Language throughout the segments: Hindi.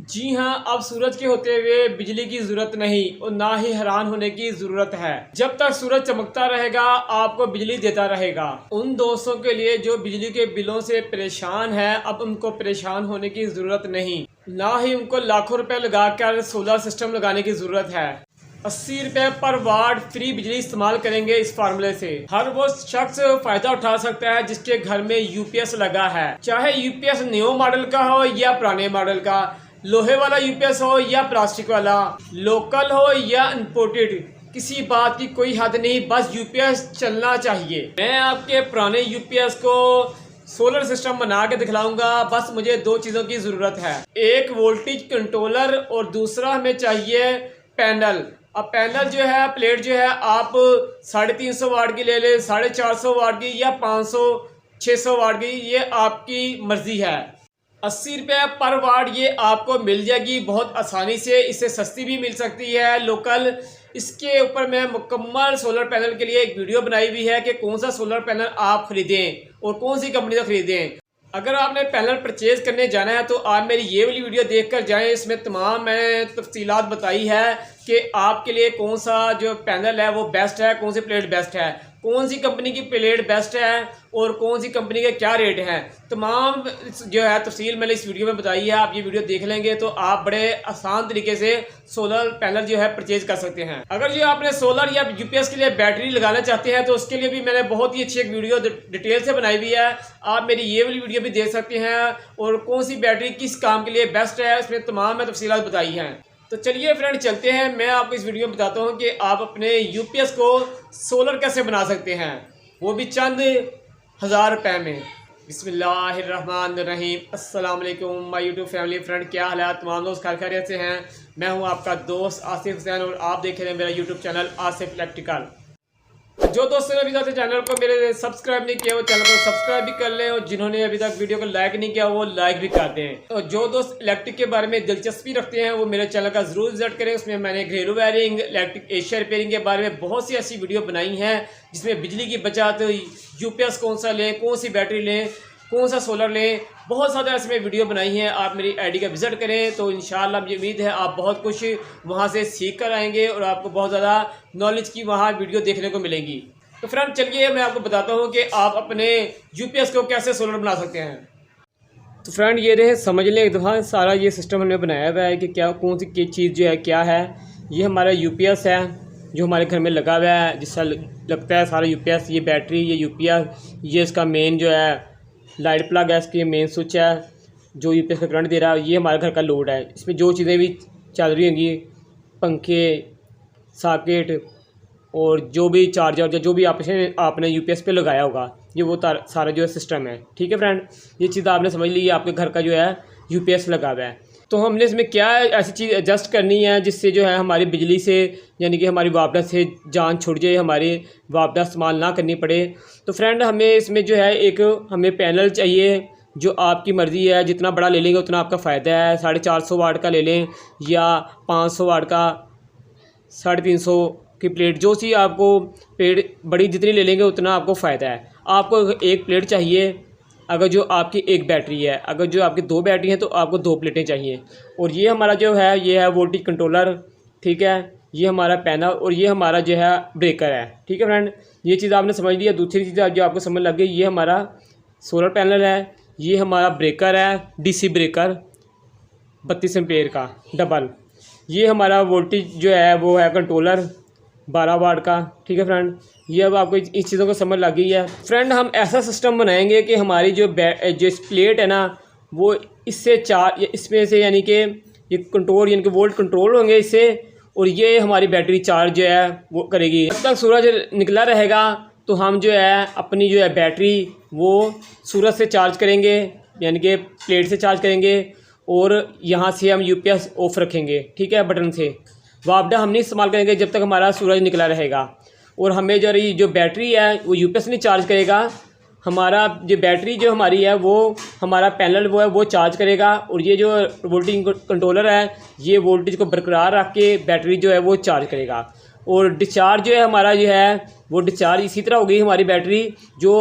जी हाँ, अब सूरज के होते हुए बिजली की ज़रूरत नहीं और ना ही हैरान होने की ज़रूरत है। जब तक सूरज चमकता रहेगा आपको बिजली देता रहेगा। उन दोस्तों के लिए जो बिजली के बिलों से परेशान है, अब उनको परेशान होने की ज़रूरत नहीं, ना ही उनको लाखों रुपए लगाकर सोलर सिस्टम लगाने की ज़रूरत है। 80 रुपए पर वाट फ्री बिजली इस्तेमाल करेंगे इस फार्मूले से। हर वो शख्स फायदा उठा सकता है जिसके घर में यूपीएस लगा है, चाहे यूपीएस न्यू मॉडल का हो या पुराने मॉडल का, लोहे वाला यूपीएस हो या प्लास्टिक वाला, लोकल हो या इंपोर्टेड, किसी बात की कोई हद नहीं, बस यूपीएस चलना चाहिए। मैं आपके पुराने यूपीएस को सोलर सिस्टम बना के दिखलाऊंगा। बस मुझे दो चीज़ों की ज़रूरत है, एक वोल्टेज कंट्रोलर और दूसरा हमें चाहिए पैनल। अब पैनल जो है, प्लेट जो है, आप 350 वाट की ले लें, 450 वाट की या 500 600 वाट की, ये आपकी मर्जी है। 80 रुपये पर वाट ये आपको मिल जाएगी बहुत आसानी से, इससे सस्ती भी मिल सकती है लोकल। इसके ऊपर मैं मुकम्मल सोलर पैनल के लिए एक वीडियो बनाई हुई है कि कौन सा सोलर पैनल आप ख़रीदें और कौन सी कंपनी का ख़रीदें। अगर आपने पैनल परचेज़ करने जाना है तो आप मेरी ये वाली वीडियो देखकर जाएं, इसमें तमाम मैंने तफसीलात बताई है कि आपके लिए कौन सा जो पैनल है वो बेस्ट है, कौन सी प्लेट बेस्ट है, कौन सी कंपनी की प्लेट बेस्ट है और कौन सी कंपनी के क्या रेट हैं। तमाम जो है तफसील मैंने इस वीडियो में बताई है। आप ये वीडियो देख लेंगे तो आप बड़े आसान तरीके से सोलर पैनल जो है परचेज कर सकते हैं। अगर जो आपने सोलर या यूपीएस के लिए बैटरी लगाना चाहते हैं तो उसके लिए भी मैंने बहुत ही अच्छी एक वीडियो डिटेल से बनाई हुई है, आप मेरी ये वाली वीडियो भी देख सकते हैं। और कौन सी बैटरी किस काम के लिए बेस्ट है, इसमें तमाम मैं तफसीलात बताई हैं। तो चलिए फ्रेंड चलते हैं, मैं आपको इस वीडियो में बताता हूँ कि आप अपने यूपीएस को सोलर कैसे बना सकते हैं, वो भी चंद 1000 रुपये में। बिस्मिल्लाहिर्रहमानिर्रहीम। अस्सलाम वालेकुम माय यूट्यूब फैमिली फ्रेंड, क्या हाल है तमाम दोस्त, खैरियत से हैं। मैं हूं आपका दोस्त आसिफ हुसैन और आप देख रहे हैं मेरा यूट्यूब चैनल आसिफ इलेक्ट्रिकल। जो दोस्तों ने अभी तक चैनल को मेरे सब्सक्राइब नहीं किया वो चैनल को सब्सक्राइब भी कर लें और जिन्होंने अभी तक वीडियो को लाइक नहीं किया वो लाइक भी कर दें। और जो दोस्त इलेक्ट्रिक के बारे में दिलचस्पी रखते हैं वो मेरे चैनल का ज़रूर विजिट करें। उसमें मैंने घरेलू वायरिंग, इलेक्ट्रिक एशिया रिपेयरिंग के बारे में बहुत सी ऐसी वीडियो बनाई हैं जिसमें बिजली की बचत, यूपीएस कौन सा लें, कौन सी बैटरी लें, कौन सा सोलर लें, बहुत ज़्यादा ऐसे में वीडियो बनाई हैं। आप मेरी आईडी का विज़िट करें तो इंशाअल्लाह मुझे उम्मीद है आप बहुत कुछ वहाँ से सीख कर आएंगे और आपको बहुत ज़्यादा नॉलेज की वहाँ वीडियो देखने को मिलेगी। तो फ्रेंड चलिए मैं आपको बताता हूँ कि आप अपने यूपीएस को कैसे सोलर बना सकते हैं। तो फ्रेंड ये रहे, समझ लें एक दफ़ा, सारा ये सिस्टम हमने बनाया हुआ है कि क्या कौन सी चीज़ जो है क्या है। ये हमारा यूपीएस है जो हमारे घर में लगा हुआ है, जिससे लगता है सारा यूपीएस। ये बैटरी, ये यूपीएस, ये इसका मेन जो है लाइट प्लग है, इसकी मेन स्विच है जो यूपीएस का करंट दे रहा है। ये हमारे घर का लोड है, इसमें जो चीज़ें भी चल रही होंगी, पंखे, सॉकेट और जो भी चार्जर जो भी आपने यूपीएस पे लगाया होगा, ये वो सारा जो है सिस्टम है। ठीक है फ्रेंड, ये चीज़ आपने समझ ली, आपके घर का जो है यूपीएस लगा हुआ है। तो हमने इसमें क्या ऐसी चीज़ एडजस्ट करनी है जिससे जो है हमारी बिजली से यानी कि हमारी वापडा से जान छुट जाए, हमारी वापडा इस्तेमाल ना करनी पड़े। तो फ्रेंड हमें इसमें जो है एक हमें पैनल चाहिए जो आपकी मर्ज़ी है, जितना बड़ा ले लेंगे उतना आपका फ़ायदा है। 450 वाट का ले लें या 500 वाट का, 350 की प्लेट, जो सी आपको प्लेट बड़ी जितनी ले लेंगे उतना आपको फ़ायदा है। आपको एक प्लेट चाहिए अगर जो आपकी एक बैटरी है, अगर जो आपकी 2 बैटरी हैं तो आपको 2 प्लेटें चाहिए। और ये हमारा जो है ये है वोल्टेज कंट्रोलर, ठीक है, ये हमारा पैनल और ये हमारा जो है ब्रेकर है। ठीक है फ्रेंड, ये चीज़ आपने समझ ली है। दूसरी चीज़ जो आपको समझ लग गई, ये हमारा सोलर पैनल है, ये हमारा ब्रेकर है, डीसी ब्रेकर 32 एम्पेयर का डबल। ये हमारा वोल्टेज जो है वो है कंट्रोलर 12 वाट का। ठीक है फ्रेंड, ये अब आपको इस चीज़ों को समझ लग गई है। फ्रेंड हम ऐसा सिस्टम बनाएंगे कि हमारी जो प्लेट है ना वो इससे इसमें से यानी कि ये कंट्रोल यानी कि वोल्ट कंट्रोल होंगे इससे, और ये हमारी बैटरी चार्ज जो है वो करेगी। जब तक सूरज निकला रहेगा तो हम जो है अपनी जो है बैटरी वो सूरज से चार्ज करेंगे यानी कि प्लेट से चार्ज करेंगे और यहाँ से हम यूपीएस ऑफ रखेंगे। ठीक है, बटन से वापडा हम नहीं इस्तेमाल करेंगे जब तक हमारा सूरज निकला रहेगा। और हमें जो बैटरी है वो यूपीएस नहीं चार्ज करेगा, हमारा जो बैटरी जो हमारी है वो हमारा पैनल वो है वो चार्ज करेगा। और ये जो वोल्टेज कंट्रोलर है ये वोल्टेज को बरकरार रख के बैटरी जो है वो चार्ज करेगा। और डिस्चार्ज जो है हमारा जो है वो डिस्चार्ज इसी तरह हो गई हमारी बैटरी। जो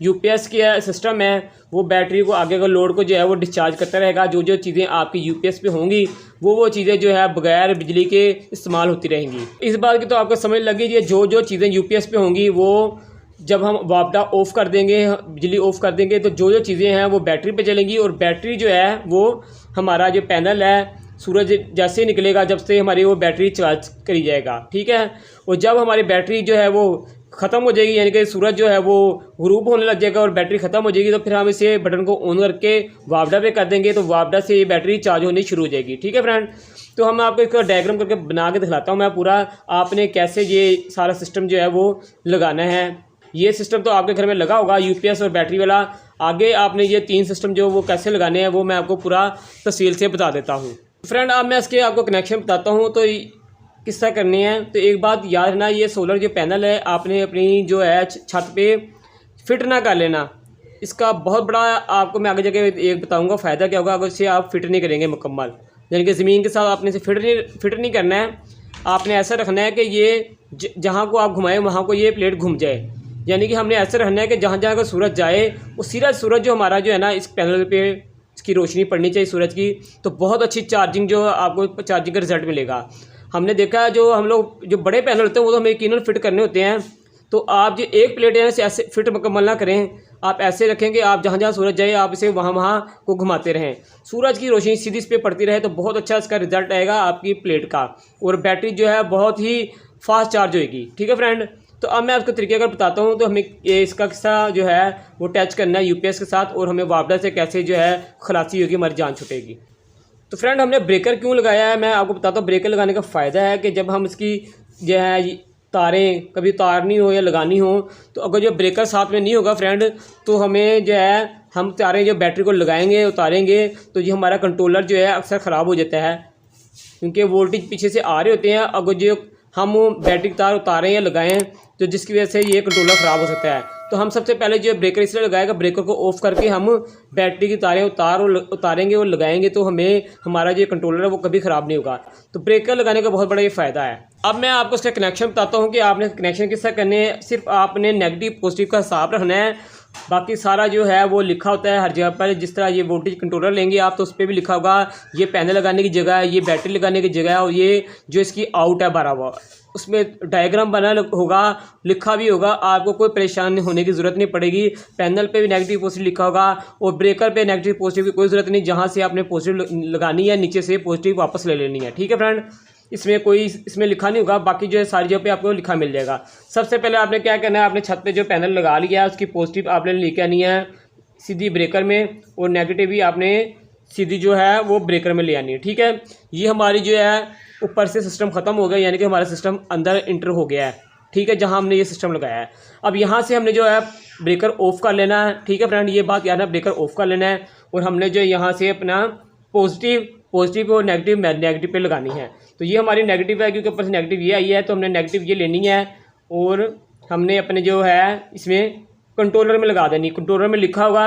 यूपीएस की सिस्टम है वो बैटरी को आगे का लोड को जो है वो डिस्चार्ज करता रहेगा। जो जो चीज़ें आपकी यूपीएस पे होंगी वो चीज़ें जो है बगैर बिजली के इस्तेमाल होती रहेंगी। इस बात की तो आपको समझ लगी कि जो जो चीज़ें यूपीएस पे होंगी वो जब हम वापडा ऑफ़ कर देंगे, बिजली ऑफ़ कर देंगे, तो जो जो चीज़ें हैं वो बैटरी पे चलेंगी। और बैटरी जो है वो हमारा जो पैनल है सूरज जैसे ही निकलेगा जब से हमारी वो बैटरी चार्ज करी जाएगा, ठीक है। और जब हमारी बैटरी जो है वो ख़त्म हो जाएगी, यानी कि सूरज जो है वो गुरूब होने लग जाएगा और बैटरी ख़त्म हो जाएगी, तो फिर हम इसे बटन को ऑन करके वापडा पे कर देंगे, तो वापडा से ये बैटरी चार्ज होनी शुरू हो जाएगी, ठीक है फ्रेंड। तो हम आपको इसका डायग्राम करके बना के दिखलाता हूँ मैं पूरा, आपने कैसे ये सारा सिस्टम जो है वो लगाना है। ये सिस्टम तो आपके घर में लगा होगा यूपीएस और बैटरी वाला। आगे आपने ये 3 सिस्टम जो वो कैसे लगाने हैं वो मैं आपको पूरा तफसील से बता देता हूँ फ्रेंड। अब मैं इसके आपको कनेक्शन बताता हूँ तो किस तरह करनी है। तो एक बात याद रखना, ये सोलर जो पैनल है आपने अपनी जो है छत पे फिट ना कर लेना। इसका बहुत बड़ा आपको मैं आगे जाके एक बताऊँगा फ़ायदा क्या होगा अगर इसे आप फिट नहीं करेंगे मुकम्मल, यानी कि ज़मीन के साथ आपने इसे फिट नहीं करना है। आपने ऐसा रखना है कि ये जहाँ को आप घुमाएँ वहाँ को ये प्लेट घूम जाए, यानी कि हमने ऐसा रखना है कि जहाँ जहाँ का सूरज जाए वो सीधा सूरज जो हमारा जो है ना इस पैनल पे इसकी रोशनी पड़नी चाहिए सूरज की, तो बहुत अच्छी चार्जिंग जो आपको चार्जिंग का रिजल्ट मिलेगा। हमने देखा जो हम लोग जो बड़े पैनल होते हैं वो तो हमें यकीनन फिट करने होते हैं, तो आप जो एक प्लेट है ऐसे फिट मुकम्मल ना करें, आप ऐसे रखेंगे आप जहाँ जहाँ सूरज जाए आप इसे वहाँ वहाँ को घुमाते रहें, सूरज की रोशनी सीधी इस पर पड़ती रहे, तो बहुत अच्छा इसका रिजल्ट आएगा आपकी प्लेट का, और बैटरी जो है बहुत ही फास्ट चार्ज होएगी, ठीक है फ्रेंड। तो अब मैं आपको तरीके अगर बताता हूँ तो हमें ये इसका किस्सा जो है वो टच करना है यूपीएस के साथ, और हमें वापडा से कैसे जो है खलासी होगी, हमारी जान छूटेगी। तो फ्रेंड हमने ब्रेकर क्यों लगाया है मैं आपको बताता हूँ। ब्रेकर लगाने का फ़ायदा है कि जब हम इसकी जो है तारें कभी उतारनी हो या लगानी हो, तो अगर जो ब्रेकर साथ में नहीं होगा फ्रेंड, तो हमें जो है हम तारें जो बैटरी को लगाएंगे उतारेंगे तो ये हमारा कंट्रोलर जो है अक्सर ख़राब हो जाता है, क्योंकि वोल्टेज पीछे से आ रहे होते हैं। अगर जो हम बैटरी की तार उतारें या लगाएं तो जिसकी वजह से ये कंट्रोलर ख़राब हो सकता है। तो हम सबसे पहले जो ब्रेकर इसलिए लगाएगा, ब्रेकर को ऑफ़ करके हम बैटरी की तारें उतारेंगे और लगाएंगे, तो हमें हमारा जो कंट्रोलर है वो कभी ख़राब नहीं होगा। तो ब्रेकर लगाने का बहुत बड़ा ये फ़ायदा है। अब मैं आपको इसका कनेक्शन बताता हूँ कि आपने कनेक्शन किस तरह करने हैं। सिर्फ आपने नेगेटिव पॉजिटिव का हिसाब रखना है, बाकी सारा जो है वो लिखा होता है हर जगह पर। जिस तरह ये वोल्टेज कंट्रोलर लेंगे आप तो उस पर भी लिखा होगा ये पैनल लगाने की जगह है, ये बैटरी लगाने की जगह है, और ये जो इसकी आउट है 12 वोल्ट, उसमें डायग्राम बना होगा, लिखा भी होगा। आपको कोई परेशानी होने की ज़रूरत नहीं पड़ेगी। पैनल पे भी नेगेटिव पॉजिटिव लिखा होगा और ब्रेकर पे नेगेटिव पॉजिटिव की कोई ज़रूरत नहीं। जहाँ से आपने पॉजिटिव लगानी है नीचे से पॉजिटिव वापस ले लेनी है, ठीक है फ्रेंड। इसमें लिखा नहीं होगा, बाकी जो है सारी जगह पे आपको लिखा मिल जाएगा। सबसे पहले आपने क्या करना है, आपने छत पे जो पैनल लगा लिया है उसकी पॉजिटिव आपने लेके आनी है सीधी ब्रेकर में, और नेगेटिव भी आपने सीधी जो है वो ब्रेकर में ले आनी है, ठीक है। ये हमारी जो है ऊपर से सिस्टम ख़त्म हो गया, यानी कि हमारा सिस्टम अंदर इंटर हो गया है, ठीक है, जहाँ हमने ये सिस्टम लगाया है। अब यहाँ से हमने जो है ब्रेकर ऑफ़ कर लेना है, ठीक है फ्रेंड। ये बात याद है, ब्रेकर ऑफ़ कर लेना है और हमने जो यहाँ से अपना पॉजिटिव और नेगेटिव पे लगानी है। तो ये हमारी नेगेटिव है क्योंकि ऊपर से नेगेटिव ये आई है, तो हमने नेगेटिव ये लेनी है और हमने अपने जो है इसमें कंट्रोलर में लगा देनी। कंट्रोलर में लिखा होगा,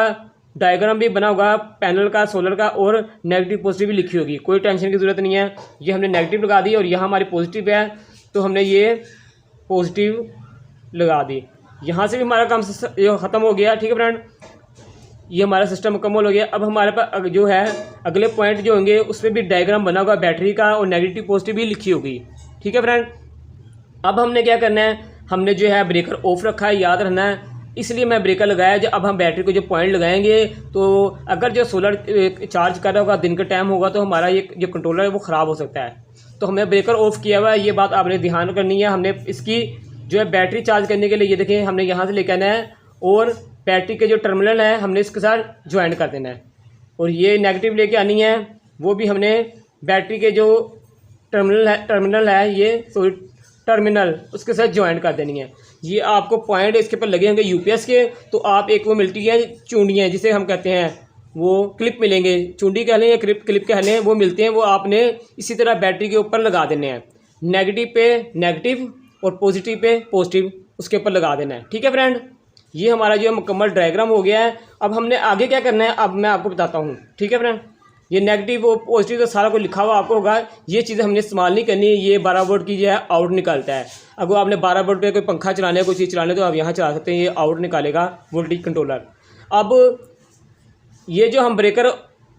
डायग्राम भी बना होगा पैनल का सोलर का, और नेगेटिव पॉजिटिव भी लिखी होगी, कोई टेंशन की ज़रूरत नहीं है। ये हमने नेगेटिव लगा दी और यहाँ हमारी पॉजिटिव है, तो हमने ये पॉजिटिव लगा दी। यहाँ से भी हमारा काम ख़त्म हो गया, ठीक है फ्रेंड। ये हमारा सिस्टम मुकम्मल हो गया। अब हमारे पास जो है अगले पॉइंट जो होंगे उस पर भी डायग्राम बना होगा बैटरी का, और नेगेटिव पॉजिटिव भी लिखी होगी, ठीक है फ्रेंड। अब हमने क्या करना है, हमने जो है ब्रेकर ऑफ रखा है, याद रखना है, इसलिए मैं ब्रेकर लगाया। जब अब हम बैटरी को जो पॉइंट लगाएंगे तो अगर जो सोलर चार्ज कर रहा होगा दिन का टाइम होगा तो हमारा ये जो कंट्रोलर है वो ख़राब हो सकता है। तो हमने ब्रेकर ऑफ किया हुआ है, ये बात आपने ध्यान करनी है। हमने इसकी जो है बैटरी चार्ज करने के लिए ये देखें हमने यहाँ से लेकर आना है, और बैटरी के जो टर्मिनल है हमने इसके साथ ज्वाइन कर देना है, और ये नेगेटिव लेके आनी है, वो भी हमने बैटरी के जो टर्मिनल है ये टर्मिनल उसके साथ ज्वाइन कर देनी है। ये आपको पॉइंट इसके ऊपर लगे होंगे यूपीएस के, तो आप एक वो मिलती है चूंडियाँ जिसे हम कहते हैं, वो क्लिप मिलेंगे, चूंडी कह लें या क्लिप कह लें, वो मिलते हैं, वो आपने इसी तरह बैटरी के ऊपर लगा देने हैं। नेगेटिव पे नेगेटिव और पॉजिटिव पे पॉजिटिव उसके ऊपर लगा देना है, ठीक है फ्रेंड। ये हमारा जो मुकम्मल डायग्राम हो गया है। अब हमने आगे क्या करना है अब मैं आपको बताता हूँ, ठीक है फ्रेंड। ये नेगेटिव और पॉजिटिव तो सारा कुछ लिखा हुआ आपको होगा। ये चीज़ें हमने इस्तेमाल नहीं करनी। ये 12 वोल्ट की जो है आउट निकालता है। अगर आपने 12 वोल्ट पे कोई पंखा चलाना है, कोई चीज़ चलाना है, तो आप यहाँ चला सकते हैं। ये आउट निकालेगा वोल्टेज कंट्रोलर। अब ये जो हम ब्रेकर,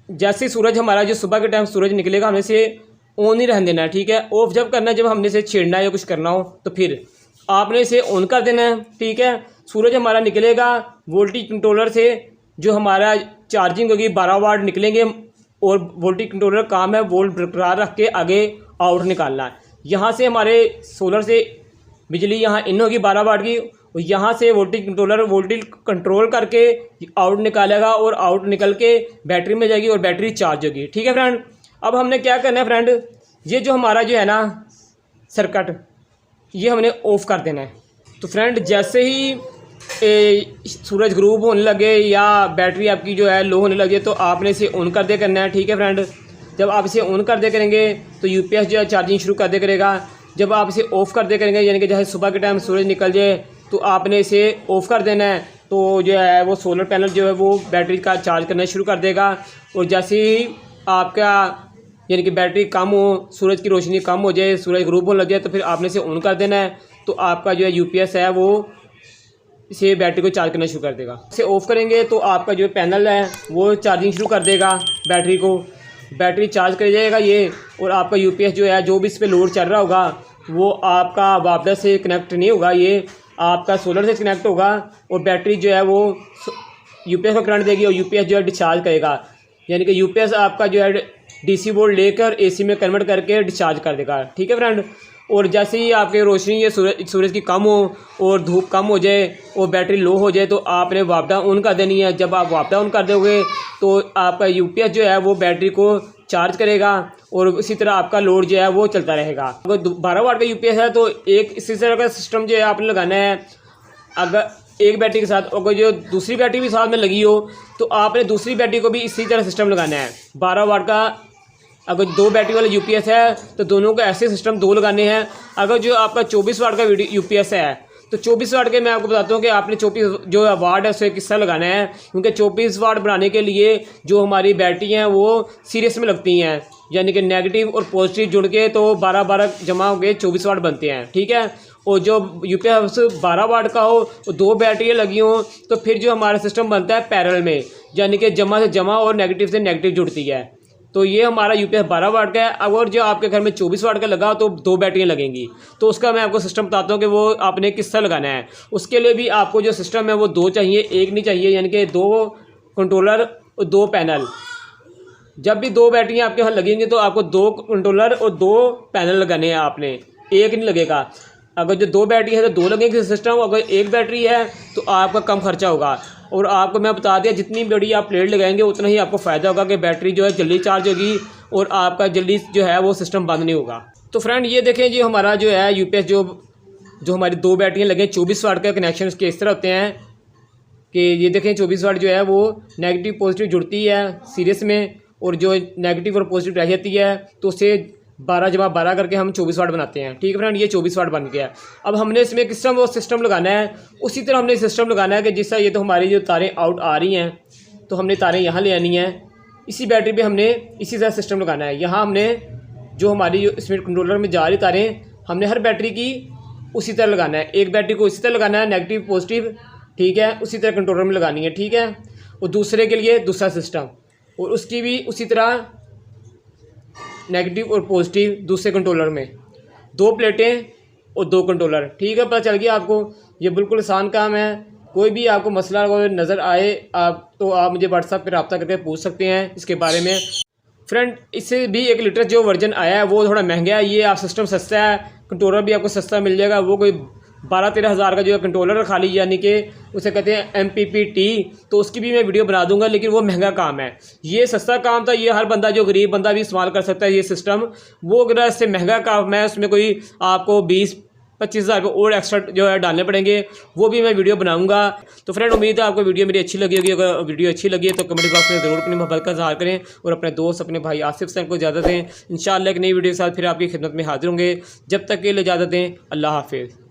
जैसे सूरज हमारा जो सुबह के टाइम सूरज निकलेगा, हमने से ऑन नहीं रहने देना है, ठीक है। ऑफ जब करना है, जब हमने से छेड़ना है या कुछ करना हो तो फिर आपने इसे ऑन कर देना है, ठीक है। सूरज हमारा निकलेगा वोल्टेज कंट्रोलर से, जो हमारा चार्जिंग होगी 12 वाट निकलेंगे, और वोल्टेज कंट्रोलर काम है वोल्ट बरकरार रख के आगे आउट निकालना है। यहाँ से हमारे सोलर से बिजली यहाँ इन होगी 12 वाट की, और यहाँ से वोल्टेज कंट्रोलर वोल्टेज कंट्रोल करके आउट निकालेगा, और आउट निकल के बैटरी में जाएगी और बैटरी चार्ज होगी, ठीक है फ्रेंड। अब हमने क्या करना है फ्रेंड, ये जो हमारा जो है ना सर्किट, ये हमने ऑफ कर देना है। तो फ्रेंड जैसे ही सूरज ग्रूब होने लगे या बैटरी आपकी जो है लो होने लगे, तो आपने इसे ऑन कर दे करना है, ठीक है फ्रेंड। जब आप इसे ऑन कर दे करेंगे तो यूपीएस जो है चार्जिंग शुरू कर दे करेगा। जब आप इसे ऑफ़ कर दे करेंगे, यानी कि जैसे सुबह के टाइम सूरज निकल जाए, तो आपने इसे ऑफ़ कर देना है। तो जो है वो सोलर पैनल जो है वो बैटरी का चार्ज करना शुरू कर देगा। और जैसे ही आपका यानी कि बैटरी कम हो, सूरज की रोशनी कम हो जाए, सूरज ग्रूब होने लग जाए, तो फिर आपने इसे ऑन कर देना है। तो आपका जो है यूपीएस है वो इसे बैटरी को चार्ज करना शुरू कर देगा। इसे ऑफ़ करेंगे तो आपका जो पैनल है वो चार्जिंग शुरू कर देगा बैटरी को, बैटरी चार्ज कर जाएगा ये। और आपका यूपीएस जो है, जो भी इस पर लोड चल रहा होगा, वो आपका वापडा से कनेक्ट नहीं होगा, ये आपका सोलर से कनेक्ट होगा। और बैटरी जो है वो यूपीएस को करंट देगी और यूपीएस जो है डिस्चार्ज करेगा। यानी कि यूपीएस आपका जो है डीसी वोल्ट लेकर एसी में कन्वर्ट करके डिस्चार्ज कर देगा, ठीक है फ्रेंड। और जैसे ही आपके रोशनी ये सूरज की कम हो और धूप कम हो जाए और बैटरी लो हो जाए, तो आपने वापडा ऑन कर देनी है। जब आप वापडा ऑन कर दोगे तो आपका यूपीएस जो है वो बैटरी को चार्ज करेगा, और इसी तरह आपका लोड जो है वो चलता रहेगा। अगर 12 वाट का यूपीएस है तो एक इसी तरह का सिस्टम जो है आपने लगाना है। अगर एक बैटरी के साथ, अगर जो दूसरी बैटरी भी साथ में लगी हो, तो आपने दूसरी बैटरी को भी इसी तरह सिस्टम लगाना है। 12 वाट का अगर 2 बैटरी वाला यूपीएस है तो दोनों को ऐसे सिस्टम 2 लगाने हैं। अगर जो आपका 24 वाट का यूपीएस है, तो 24 वाट के मैं आपको बताता हूँ कि आपने 24 जो वाट है उसे किस तरह लगाना है। क्योंकि 24 वाट बनाने के लिए जो हमारी बैटरी हैं वो सीरीज में लगती हैं, यानी कि नेगेटिव और पॉजिटिव जुड़ के तो 12 जमा हो गए 24 वाट बनते हैं, ठीक है। और जो यूपीएस 12 वाट का हो और 2 बैटरियाँ लगी हों, तो फिर जो हमारा सिस्टम बनता है पैरेलल में, यानी कि जमा से जमा और नेगेटिव से नेगेटिव जुड़ती है। तो ये हमारा यूपीएस 12 वाट का है। अगर जो आपके घर में 24 वाट का लगा तो 2 बैटरियाँ लगेंगी। तो उसका मैं आपको सिस्टम बताता हूँ कि वो आपने किस तरह लगाना है। उसके लिए भी आपको जो सिस्टम है वो 2 चाहिए, 1 नहीं चाहिए, यानी कि 2 कंट्रोलर और 2 पैनल। जब भी 2 बैटरियाँ आपके यहाँ लगेंगी तो आपको 2 कंट्रोलर और 2 पैनल लगाने हैं, आपने 1 नहीं लगेगा। अगर जो 2 बैटरी है तो 2 लगेंगे सिस्टम, अगर 1 बैटरी है तो आपका कम खर्चा होगा। और आपको मैं बता दिया, जितनी बड़ी आप प्लेट लगाएंगे उतना ही आपको फ़ायदा होगा कि बैटरी जो है जल्दी चार्ज होगी और आपका जल्दी जो है वो सिस्टम बंद नहीं होगा। तो फ्रेंड ये देखें जी, हमारा जो है यूपीएस जो हमारी 2 बैटरियाँ लगे 24 वाट का कनेक्शन उसके इस तरह होते हैं कि ये देखें 24 वाट जो है वो नेगेटिव पॉजिटिव जुड़ती है सीरीज में, और जो नेगेटिव और पॉजिटिव रह जाती है तो उससे 12 जमा 12 करके हम 24 वाट बनाते हैं, ठीक है फ्रेंड। ये 24 वाट बन गया। अब हमने इसमें किस तरह वो सिस्टम लगाना है, उसी तरह हमने सिस्टम लगाना है कि जिस तरह ये तो हमारी जो तारें आउट आ रही हैं, तो हमने तारें यहाँ ले आनी हैं। इसी बैटरी पे हमने इसी तरह सिस्टम लगाना है। यहाँ हमने जो हमारी जो इसमें कंट्रोलर में जा रही तारें, हमने हर बैटरी की उसी तरह लगाना है। एक बैटरी को इसी तरह लगाना है, नेगेटिव पॉजिटिव, ठीक है, उसी तरह कंट्रोलर में लगानी है, ठीक है। और दूसरे के लिए दूसरा सिस्टम, और उसकी भी उसी तरह नेगेटिव और पॉजिटिव दूसरे कंट्रोलर में, 2 प्लेटें और 2 कंट्रोलर, ठीक है। पता चल गया आपको, ये बिल्कुल आसान काम है। कोई भी आपको मसला नज़र आए तो आप मुझे व्हाट्सएप पर रब्ता करके पूछ सकते हैं इसके बारे में। फ्रेंड इससे भी 1 लीटर जो वर्जन आया है वो थोड़ा महंगा है। ये आप सिस्टम सस्ता है, कंट्रोलर भी आपको सस्ता मिल जाएगा। वो कोई 12-13 हज़ार का जो है कंट्रोलर खाली, यानी कि उसे कहते हैं MPPT, तो उसकी भी मैं वीडियो बना दूंगा, लेकिन वो महंगा काम है। ये सस्ता काम था, ये हर बंदा जो गरीब बंदा भी इस्तेमाल कर सकता है ये सिस्टम। वो अगर इससे महंगा काम है, उसमें कोई आपको 20-25 हज़ार रुपये और एक्स्ट्रा जो है डालने पड़ेंगे, वो भी मैं वीडियो बनाऊंगा। तो फ्रेंड उम्मीद है आपको वीडियो मेरी अच्छी लगी होगी। अगर वीडियो अच्छी लगी है तो कमेंट बॉक्स में ज़रूर अपनी मोहब्बत का इज़हार करें और अपने दोस्त अपने भाई आसिफ हुसैन को इजाज़त दें। इंशाअल्लाह एक नई वीडियो के साथ फिर आपकी खिदमत में हाजिर होंगे। जब तक के लिए इजाज़त दें, अल्लाह हाफिज़।